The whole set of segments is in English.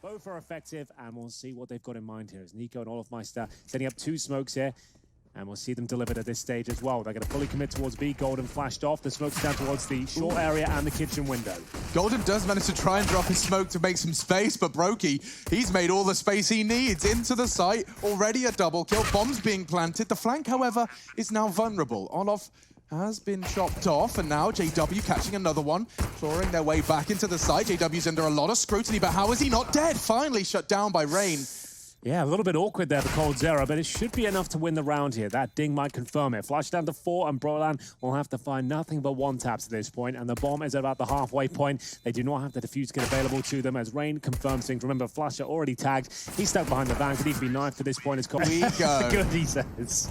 Both are effective, and we'll see what they've got in mind here. As NiKo and olofmeister setting up 2 smokes here, and we'll see them delivered at this stage as well. They're going to fully commit towards B. Golden flashed off. The smoke's down towards the short area and the kitchen window. Golden does manage to try and drop his smoke to make some space, but broky, he's made all the space he needs into the site. Already a double kill. Bombs being planted. The flank, however, is now vulnerable. Olof has been chopped off, and now JW catching another one, clawing their way back into the site. JW's under a lot of scrutiny, but how is he not dead? Finally shut down by Rain. Yeah, a little bit awkward there for coldzera, but it should be enough to win the round here. That ding might confirm it. Flash down to 4, and broky will have to find nothing but 1-taps at this point, and the bomb is at about the halfway point. They do not have the defuse kit available to them as Rain confirms things. Remember, Flasher already tagged. He's stuck behind the van. Could even be knifed at this point. It's called we go. Good, he says.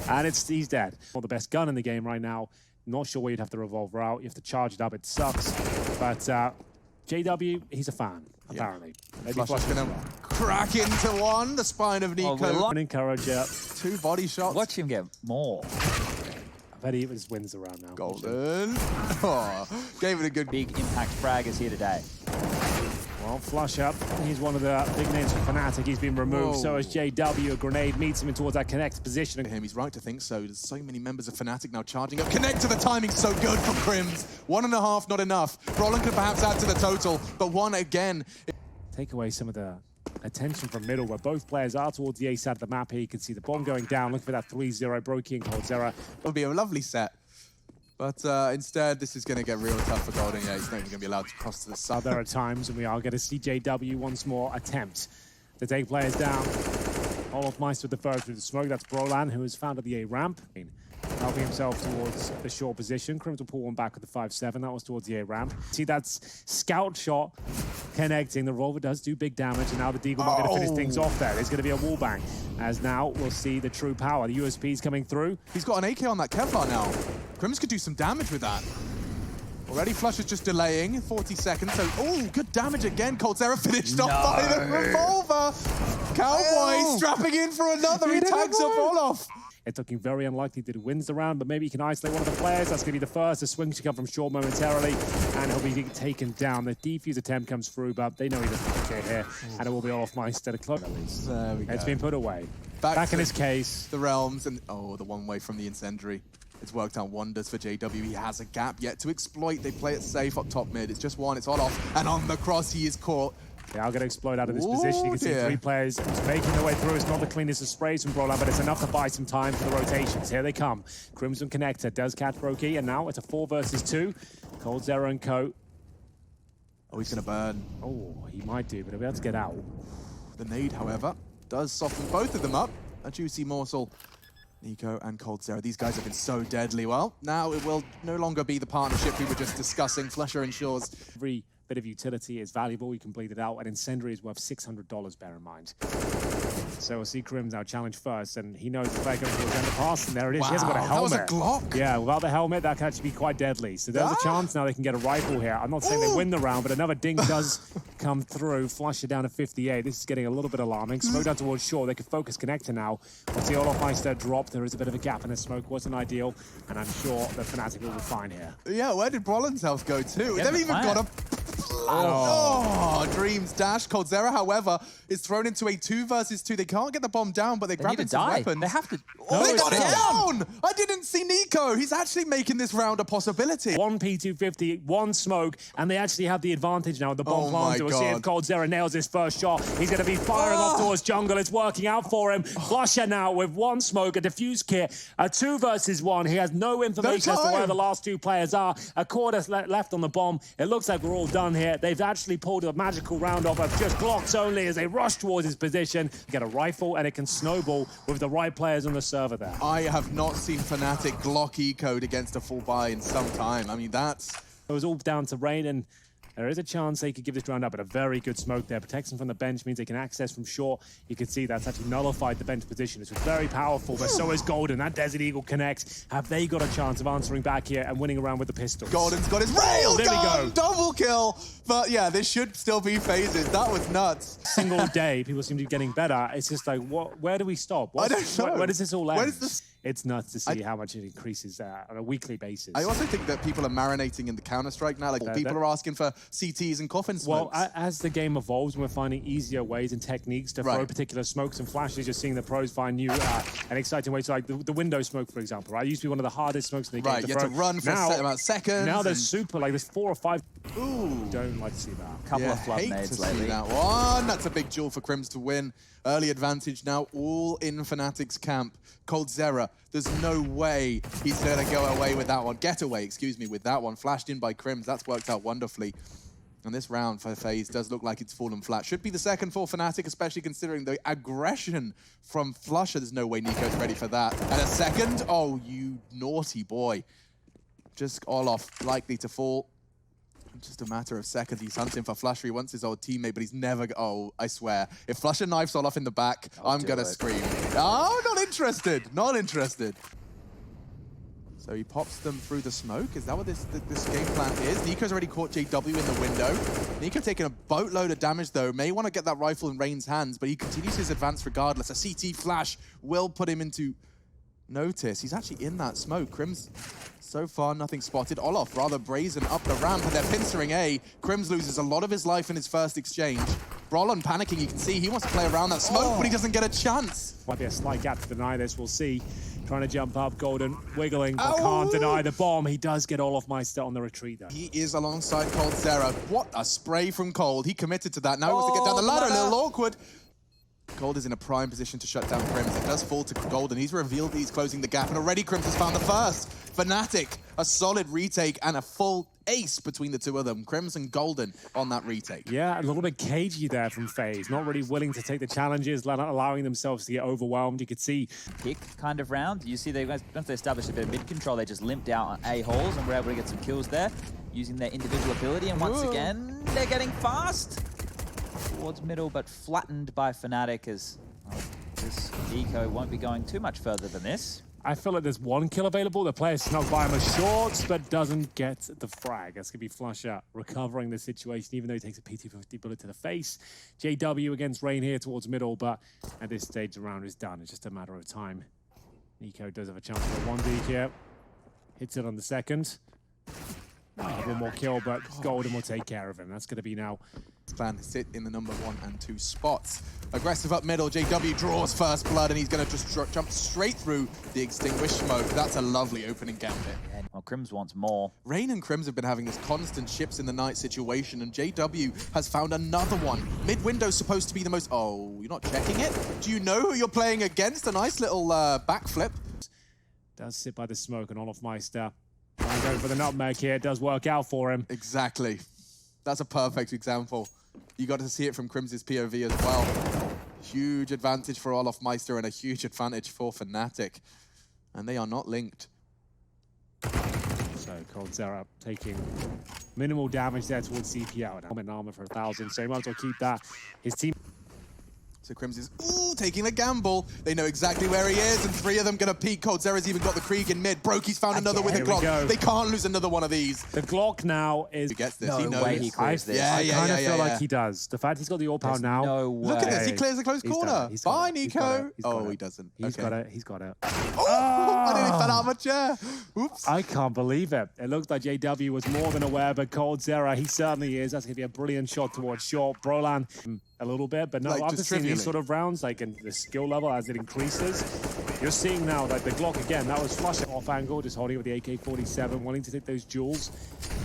And he's dead. Well, the best gun in the game right now. Not sure where you'd have to revolver out. You have to charge it up. It sucks. But JW, he's a fan, apparently. Maybe Flash gonna crack into one, the spine of NiKo. Encourager. 2 body shots. Watch him get more. I bet he just wins the round now. Golden. Oh, gave it a good... Big impact frag is here today. Well, flush up. He's one of the big names for Fnatic. He's been removed. Whoa. So is JW. A grenade meets him in towards that connect position. He's right to think so. There's so many members of Fnatic now charging up. Connect to the timing, so good for Crims. 1.5, not enough. Roland could perhaps add to the total, but 1 again. Take away some of the attention from middle, where both players are towards the A side of the map here. You can see the bomb going down. Look for that 3-0 broky and coldzera. It'll be a lovely set. But instead, this is going to get real tough for Golden. Yeah, he's not even going to be allowed to cross to the side. There are times when we are going to see JW once more attempt to take players down. olofmeister with the first through the smoke. That's broky, who has found at the A ramp. Helping himself towards the short position. Crims will pull one back with the 5-7. That was towards the A ramp. See, that's scout shot connecting. The revolver does do big damage, and now the Deagle not going to finish things off there. There's going to be a wall bang, as now we'll see the true power. The USP's coming through. He's got an AK on that Kevlar now. Crims could do some damage with that. Already Flush is just delaying, 40 seconds, so, oh, good damage again. coldzera finished off by the revolver. Cowboy strapping in for another, he tags up Olof. It's looking very unlikely that he wins the round, but maybe he can isolate one of the players. That's going to be the first. The swing should come from short momentarily, and he'll be taken down. The defuse attempt comes through, but they know he doesn't get here, and it will be olofmeister to close at least. There we go. It's been put away. Back in his case. The realms, and oh, the one way from the incendiary. It's worked out wonders for JW. He has a gap yet to exploit. They play it safe up top mid. It's just one, it's Olof, and on the cross he is caught. They are going to explode out of this position. You can see 3 players making their way through. It's not the cleanest of sprays from broky, but it's enough to buy some time for the rotations. Here they come. Crimson Connector does catch broky, and now it's a 4 versus 2. coldzera and Co. Oh, he's going to burn. Oh, he might do, but he'll be able to get out. The nade, however, does soften both of them up. A juicy morsel. NiKo and coldzera. These guys have been so deadly. Well, now it will no longer be the partnership we were just discussing. Flusher ensures every bit of utility is valuable. You can bleed it out. An incendiary is worth $600, bear in mind. So we'll see Crims now challenge first, and he knows the player going towards the underpass, and there it is. Wow, he hasn't got a helmet. That was a Glock. Yeah, without the helmet, that can actually be quite deadly. So there's a chance now they can get a rifle here. I'm not saying they win the round, but another ding does come through. Flush it down to 58. This is getting a little bit alarming. Smoke down towards shore. They can focus connector now. Once the olofmeister drop, there is a bit of a gap in the smoke. Wasn't ideal, and I'm sure the Fnatic will be fine here. Yeah, where did Brolin's health go to? They've even got a... Oh, Dreams dash. coldzera, however, is thrown into a 2 versus 2. They can't get the bomb down, but they grab into weapons. They have to... Oh, they got it down! I didn't see NiKo. He's actually making this round a possibility. 1 P250, 1 smoke, and they actually have the advantage now with the bomb planter. We'll see if coldzera nails his first shot. He's going to be firing off towards jungle. It's working out for him. Flusher now with 1 smoke, a defuse kit, a 2 versus 1. He has no information as to where the last 2 players are. A quarter left on the bomb. It looks like we're all done here. They've actually pulled a magical round off of just Glocks only as they rush towards his position. Get a rifle, and it can snowball with the right players on the server there. I have not seen Fnatic Glock E-code against a full buy in some time. I mean, that's... It was all down to Rain, and there is a chance they could give this round up, but a very good smoke there. Protection from the bench means they can access from short. You can see that's actually nullified the bench position. It's very powerful, but so is Golden. That Desert Eagle connects. Have they got a chance of answering back here and winning around with the pistols? Golden's got his rail There we go. Double kill. But yeah, this should still be phases. That was nuts. Single day, people seem to be getting better. It's just like, where do we stop? I don't know. Where does this all end? Where does this... it's nuts to see how much it increases on a weekly basis. I also think that people are marinating in the Counter-Strike now. Like people are asking for CTs and coffin smokes. Well, as the game evolves, we're finding easier ways and techniques to throw particular smokes and flashes. You're seeing the pros find new and exciting ways. So like the window smoke, for example, right? It used to be one of the hardest smokes in the game. Right, you have to run for a set amount of seconds. Now there's super, like there's 4 or 5. Ooh. Don't like to see that. Couple of flub nades lately. That one. That's a big jewel for Crims to win. Early advantage now, all in Fnatic's camp. coldzera, there's no way he's going to go away with that one. Get away, excuse me, with that one. Flashed in by Crims. That's worked out wonderfully. And this round for FaZe does look like it's fallen flat. Should be the second for Fnatic, especially considering the aggression from Flusher. There's no way NiKo's ready for that. And a second? Oh, you naughty boy. Just Olof likely to fall. Just a matter of seconds. He's hunting for Flusher. He wants his old teammate, but he's never... Oh, I swear. If Flusher knifes Olof in the back, I'm going to scream. Oh, not interested. Not interested. So he pops them through the smoke. Is that what this game plan is? NiKo's already caught JW in the window. NiKo taking a boatload of damage, though. May want to get that rifle in Rain's hands, but he continues his advance regardless. A CT flash will put him into notice. He's actually in that smoke. Crims... So far, nothing spotted. Olof rather brazen up the ramp, and they're pincering A. Crims loses a lot of his life in his first exchange. Brolon panicking, you can see he wants to play around that smoke, but he doesn't get a chance. Might be a slight gap to deny this, we'll see. Trying to jump up, Golden wiggling, but can't deny the bomb. He does get olofmeister on the retreat, though. He is alongside coldzera. What a spray from Cold. He committed to that. Now he wants to get down the ladder, a little awkward. Gold is in a prime position to shut down Crims. It does fall to Golden. He's revealed that he's closing the gap, and already Crims has found the first. Fnatic, a solid retake and a full ace between the two of them. Crims and Golden on that retake. Yeah, a little bit cagey there from FaZe. Not really willing to take the challenges, allowing themselves to get overwhelmed. You could see... Pick kind of round. You see they once they established a bit of mid-control, they just limped out on A-holes and were able to get some kills there using their individual ability. And once again, they're getting fast towards middle, but flattened by Fnatic as this eco won't be going too much further than this. I feel like there's one kill available. The player snuck by him as shorts, but doesn't get the frag. That's going to be Flusher recovering the situation, even though he takes a PT-50 bullet to the face. JW against Rain here towards middle, but at this stage, the round is done. It's just a matter of time. NiKo does have a chance for a 1D here. Hits it on the second. One more kill, but Golden will take care of him. That's going to be now. Plan to sit in the number 1 and 2 spots. Aggressive up middle. JW draws first blood, and he's going to just jump straight through the extinguished smoke. That's a lovely opening gambit. Yeah, well, Crims wants more. Rain and Crims have been having this constant ships in the night situation, and JW has found another one. Mid-window's supposed to be the most... Oh, you're not checking it? Do you know who you're playing against? A nice little backflip. Does sit by the smoke, and olofmeister going for the nutmeg here. It does work out for him. Exactly. That's a perfect example. You got to see it from Crims' POV as well. Huge advantage for olofmeister and a huge advantage for Fnatic. And they are not linked. So coldzera taking minimal damage there towards CPL. And helmet and armor for 1,000, so he might as well keep that. His team... So Crims is, taking a gamble. They know exactly where he is, and 3 of them gonna peek. coldzera's even got the Krieg in mid. broky's found another with a Glock. They can't lose another one of these. The Glock now is... He gets this, no he knows. Way he clears this. I kind of feel like he does. The fact he's got the all-power now... No way. Look at this, he clears a close corner. Bye, NiKo. Oh, he doesn't. He's got it, he's got it. Oh, I nearly fell out of my chair. Oops. I can't believe it. It looked like JW was more than aware, but coldzera, he certainly is. That's going to be a brilliant shot towards short. Brolan, a little bit, but no, like, after seeing these sort of rounds, like in the skill level as it increases, you're seeing now like the Glock again, that was Flusher off angle, just holding it with the AK-47, wanting to take those duels.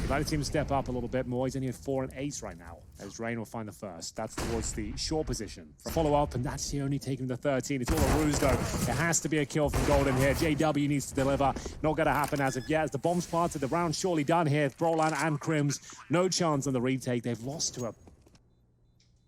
You'd like to see him step up a little bit more. He's only at 4 and 8 right now, as Rain will find the first. That's towards the short position. Follow up, and that's the only taking the 13. It's all a ruse, though. It has to be a kill from Golden here. JW needs to deliver. Not going to happen as of yet. As the bomb's planted, the round surely done here. Brolan and Crims, no chance on the retake. They've lost to a...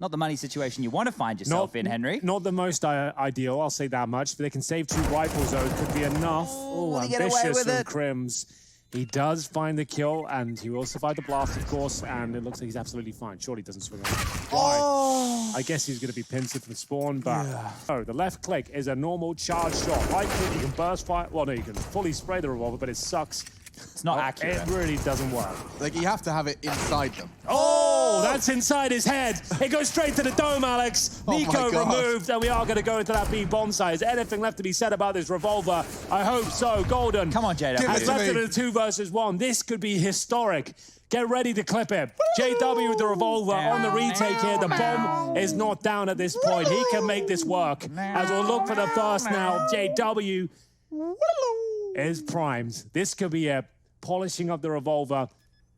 Not the money situation you want to find yourself in, Henry. Not the most ideal, I'll say that much. But they can save 2 rifles, though. It could be enough. Oh, ambitious from Crims. He does find the kill, and he will survive the blast, of course, and it looks like he's absolutely fine. Surely doesn't swing on. Oh! I guess he's going to be pincered from spawn, but... Oh, the left click is a normal charge shot. Right click, you can burst fire... Well, no, you can fully spray the revolver, but it sucks. It's not accurate. It really doesn't work. Like, you have to have it inside them. Oh! Oh, that's inside his head. It goes straight to the dome, Alex. NiKo removed, and we are going to go into that B bomb site. Is anything left to be said about this revolver? I hope so. Golden. Come on, JW. Has left it in a 2 versus 1. This could be historic. Get ready to clip it. JW with the revolver on the retake here. The bomb is not down at this point. He can make this work. As we'll look for the first now. JW is primed. This could be a polishing up the revolver,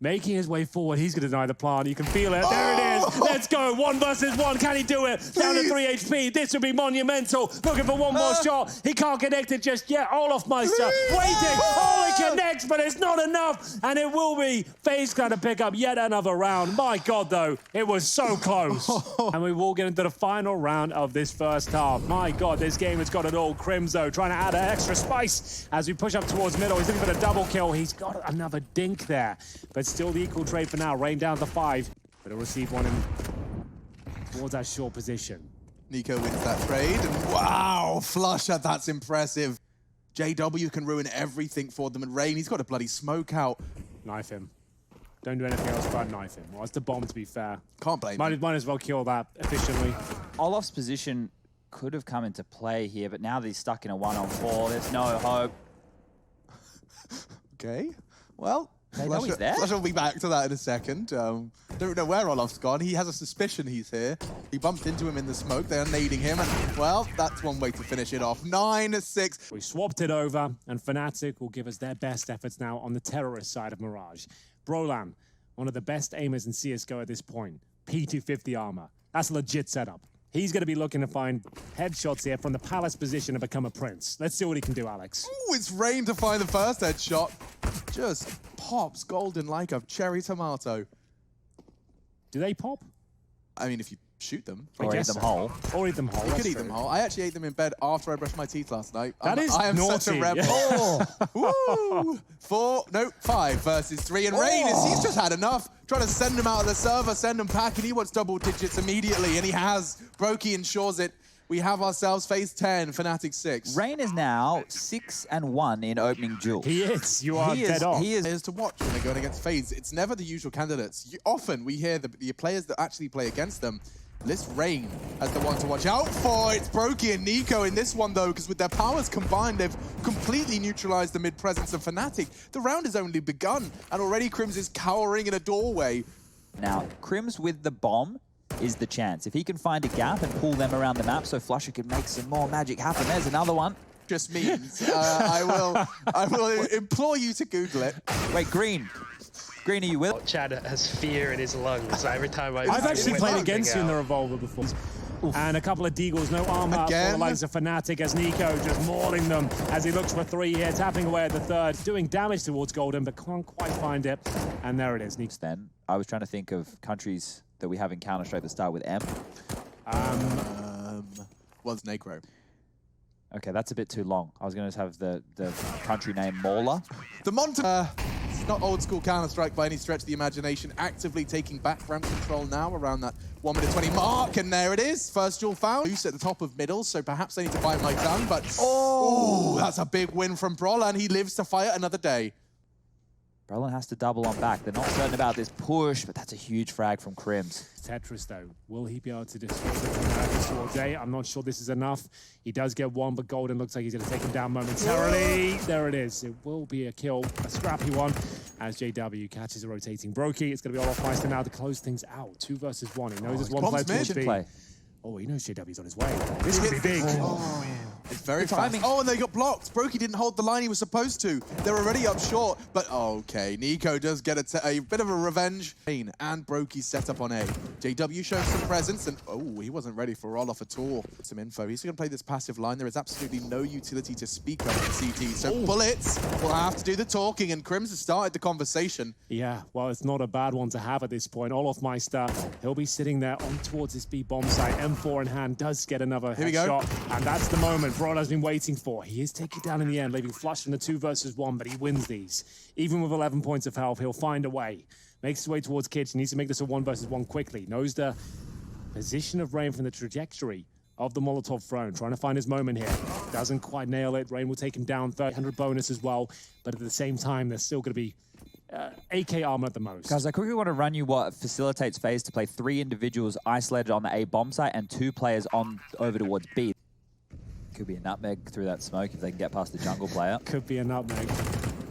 making his way forward. He's going to deny the plant. You can feel it. There it is. Let's go. 1 versus 1. Can he do it? Down to 3 HP. This would be monumental. Looking for one more shot. He can't connect it just yet. Olofmeister waiting. Oh, it connects, but it's not enough. And it will be fazeclan to pick up yet another round. My God, though, it was so close. And we will get into the final round of this first half. My God, this game has got it all. Crimzo trying to add an extra spice as we push up towards middle. He's looking for the double kill. He's got another dink there. But still the equal trade for now. Rain down to 5. But he'll receive one in towards that short position. NiKo wins that trade. And wow, Flusher, that's impressive. JW can ruin everything for them. And Rain, he's got a bloody smoke out. Knife him. Don't do anything else but knife him. Well, it's the bomb, to be fair. Can't blame him. Might as well kill that efficiently. Olof's position could have come into play here, but now that he's stuck in a 1-on-4, there's no hope. Okay, well, They know he's there. Flusher will be back to that in a second. Don't know where Olof's gone. He has a suspicion he's here. He bumped into him in the smoke. They are nading him. And, well, that's one way to finish it off. 9-6. We swapped it over, and Fnatic will give us their best efforts now on the terrorist side of Mirage. Brolan, one of the best aimers in CSGO at this point. P250 armor. That's a legit setup. He's going to be looking to find headshots here from the palace position and become a prince. Let's see what he can do, Alex. Ooh, it's Rain to find the first headshot. Just pops Golden like a cherry tomato. Do they pop? I mean, if you shoot them. Or eat them whole. Or eat them whole. You could eat them whole. I actually ate them in bed after I brushed my teeth last night. I am naughty. such a rebel. Woo! 5 versus 3. And Rain, he's just had enough. Trying to send him out of the server, send him packing. He wants double digits immediately, and he has. Broky ensures it. We have ourselves phase 10, Fnatic 6. Rain is now 6-1 in opening duel. He is. You are dead off. He is. Players to watch when they're going against FaZe. It's never the usual candidates. Often we hear the players that actually play against them. This Rain as the one to watch out for. It's Broky and NiKo in this one, though, because with their powers combined, they've completely neutralized the mid-presence of Fnatic. The round has only begun, and already Crims is cowering in a doorway. Now, Crims with the bomb is the chance. If he can find a gap and pull them around the map so Flusher can make some more magic happen. There's another one. Just means I will implore you to Google it. Wait, Green. Green, are you with? Chad has fear in his lungs every time I've actually played against you in the revolver before. Oof. And a couple of deagles, no armor for the likes of Fnatic as NiKo just mauling them as he looks for 3 here, tapping away at the third, doing damage towards Golden, but can't quite find it. And there it is. Then I was trying to think of countries that we have in Counter-Strike that start with M. Well, it's Negro. Okay, that's a bit too long. I was going to have the country name Mauler. The it's not old school Counter-Strike by any stretch of the imagination. Actively taking back ramp control now around that 1:20 mark, and there it is. First duel found. Loose at the top of middle, so perhaps they need to bite my tongue, but that's a big win from Brolan. He lives to fight another day. Brolan has to double on back. They're not certain about this push, but that's a huge frag from Crims. Tetris, though, will he be able to destroy the all day? I'm not sure this is enough. He does get one, but Golden looks like he's going to take him down momentarily. There it is. It will be a kill, a scrappy one, as JW catches a rotating Broky. It's going to be olofmeister now to close things out. 2 versus 1. He knows there's one player towards B. Oh, he knows JW's on his way. This could be big. Oh, yeah. It's very fast. Oh, and they got blocked. Broky didn't hold the line he was supposed to. They're already up short. But okay, NiKo does get a bit of a revenge. And Broky set up on A. JW shows some presence, and oh, he wasn't ready for Olof at all. Some info. He's going to play this passive line. There is absolutely no utility to speak of in CT. So Bullets will have to do the talking, and Crims has started the conversation. Yeah, well, it's not a bad one to have at this point. olofmeister, he'll be sitting there on towards this B bomb site. M4 in hand, does get another headshot. And that's the moment Brolan's been waiting for. He is taken down in the end, leaving Flush in a 2 versus 1, but he wins these. Even with 11 points of health, he'll find a way. Makes his way towards Kitchen, needs to make this a 1 versus 1 quickly. Knows the position of Rain from the trajectory of the Molotov throne, trying to find his moment here. Doesn't quite nail it. Rain will take him down, 300 bonus as well, but at the same time, there's still going to be AK armor at the most. Guys, I quickly want to run you what facilitates FaZe to play 3 individuals isolated on the A bomb site and 2 players on over towards B. Could be a nutmeg through that smoke if they can get past the jungle player. Could be a nutmeg.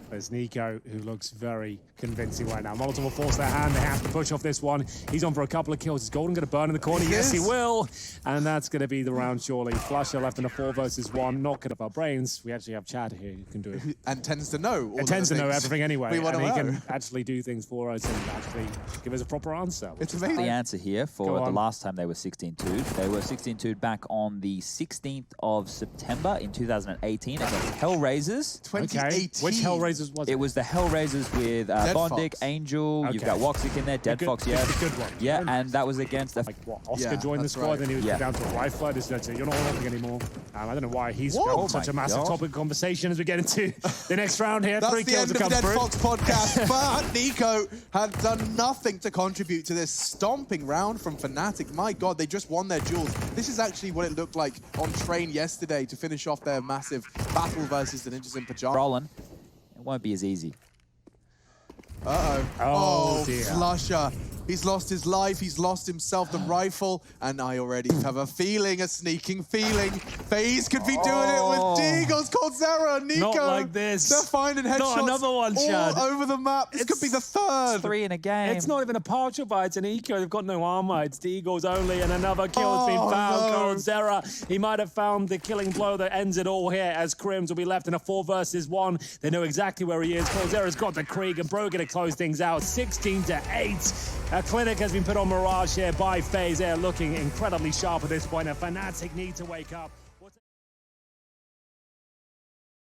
There's NiKo, who looks very convincing right now. Molotov will force their hand. They have to push off this one. He's on for a couple of kills. Is Golden going to burn in the corner? Yes, he will. And that's going to be the round, surely. Flusher left in a 4 versus 1. Not good up our brains. We actually have Chad here who can do it. And tends to know all It tends to know everything anyway. We want and to he know. can actually do things for us and actually give us a proper answer. It's amazing. The answer here for the last time they were 16-2'd. They were 16-2'd back on the 16th of September in 2018 against Hellraisers. 2018. Okay. Which Hellraisers was it? It was the Hellraisers with Bondic, Angel, you've got Woxic in there, Dead Fox, yeah. The good one. Yeah, and that was against the... Like, what, Oscar Yeah, joined the that's squad, right. then he was Yeah. down to a rifler. This is you're not Olympic anymore. I don't know why he's What? got Oh such my a massive God. topic of conversation as we get into the next round here. That's 3 the kills end have of the come Dead through. Fox podcast, but NiKo had done nothing to contribute to this stomping round from Fnatic. My God, they just won their duels. This is actually what it looked like on Train yesterday to finish off their massive battle versus the Ninjas in Pajamas. Rolling. It won't be as easy. Uh-oh. Oh, dear. Flusher. He's lost his life, he's lost himself the rifle, and I already have a feeling, a sneaking feeling. FaZe could be doing it with Deagles, coldzera, NiKo. Not like this. They're finding headshots Not another one, Chad. all over the map. This could be the third. 3 in a game. It's not even a partial buy, it's an eco. They've got no armor. It's Deagles only, and another kill has been found. no. coldzera, he might have found the killing blow that ends it all here as Crims will be left in a 4 versus 1. They know exactly where he is. coldzera's got the Krieg, and broky to close things out. 16-8. A clinic has been put on Mirage here by FaZe. They're looking incredibly sharp at this point, and Fnatic need to wake up.